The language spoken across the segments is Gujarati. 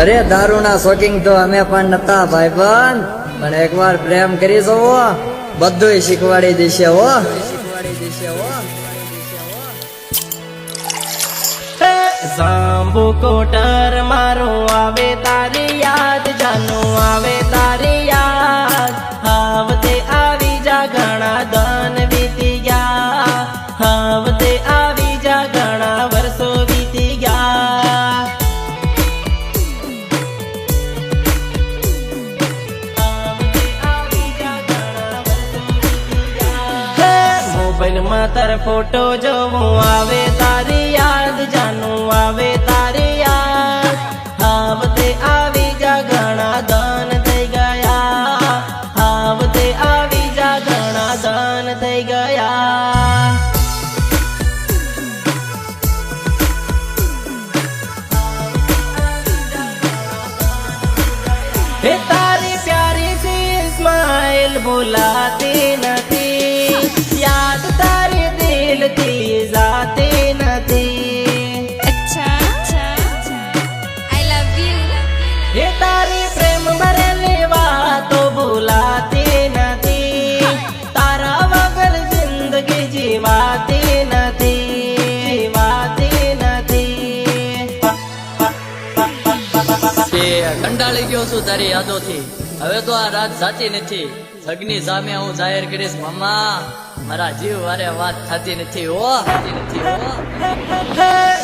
અરે દારૂના શોકિંગ તો અમે પણ નતા ભાઈબંધ, પણ એકવાર પ્રેમ કરી જોવો, બધું શીખવાડી દેશે હો. સાંભુ કોટર મારું આવે તારી યાદ, જાનું આવે તારી યાદ. આવતે આવી જા ઘણા દન વીતી ગયા, આવતે આવી જા ઘણા વર્ષો વીતી ગયા. મોબાઈલમાં તાર ફોટો જોવું આવે તારી યાદ, જાનું આવે તારી યાદ. આવતે આવી જા ઘણા દન થઈ ગયા, આવતે આવી જા ઘણા દન થઈ ગયા. હે તારી પ્યારી सी स्माइल भुलाती નથી, યાદ તારી દિલ થી જાતી નથી. I love you. હે તારી પ્રેમ ભરેલી વાતો ભૂલાતી નથી, તારા વગર જિંદગી જીવાતી નથી, જીવાતી નથી. કે કંટાળી ગયો છું તારી યાદોથી, હવે તો આ રાત સાચી નથી. સગની સામે હું જાહેર કરીશ મામા, મારા જીવ વારે વાત થતી નથી હો, થતી નથી હો.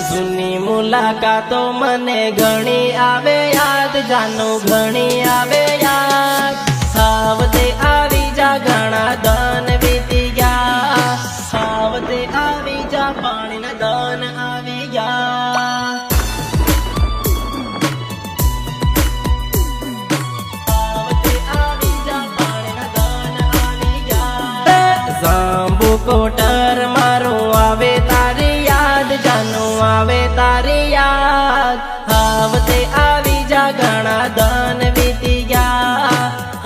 જૂની મુલાકાતો મને ઘણી આવે યાદ, જાનું ઘણી આવે યાદ. આવતે આવી જા ઘણા દન વીતી ગયા, આવતે આવી જા પાણીના દન આવી ગયા. સાંભુ કોટર મારું આવે તારી યાદ, જાનું આવે તારી યાદ. આવતે આવી જા ઘણા દન વીતી ગયા,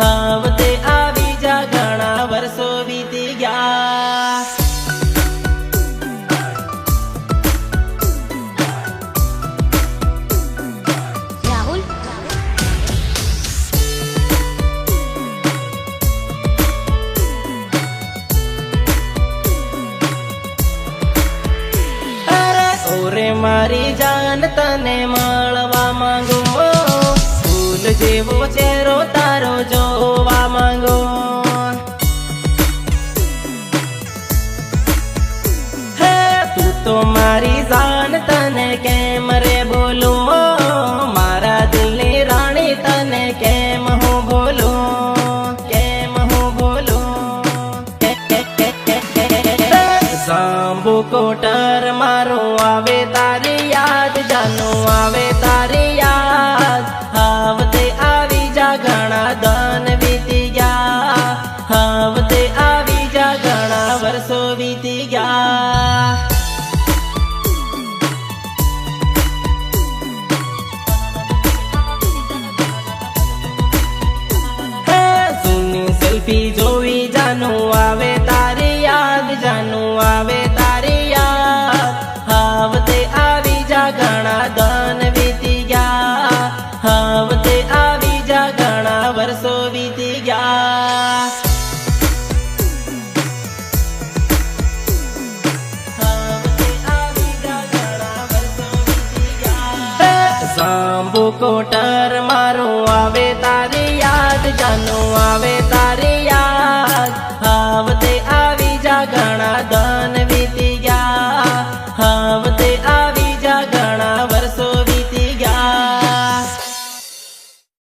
આવતે આવી જા ઘણા વર્ષો વીતી ગયા. રાહુલ, ઓરે મારી જાન તને મળવા માંગુ, ફૂલ જેવો ચહેરો તારો જોવા માંગુ. હે તું તો મારી જાન તને કેમ રે બોલું, મારા દિલની રાણી તને કેમ હું બોલું, કેમ હું બોલું. સાંભુ કોટર મારું આવે તારી યાદ, જાનું આવે તારી યાદ. આવતે આવી જા ઘણા દન વીતી ગયા, આવતે આવી જા ઘણા વર્ષો વીતી ગયા. જૂની સેલ્ફી જોઈ જાનું આવે તારી યાદ, જાનું આવે તારી યાદ. આવતે આવી જા ઘણા દન વીતી ગયા, આવતે આવી જા ઘણા વર્ષો વીતી ગયા. આવતે આવી જા ઘણા વર્ષો વીતી ગયા. સાંભુ કોટર મારું આવે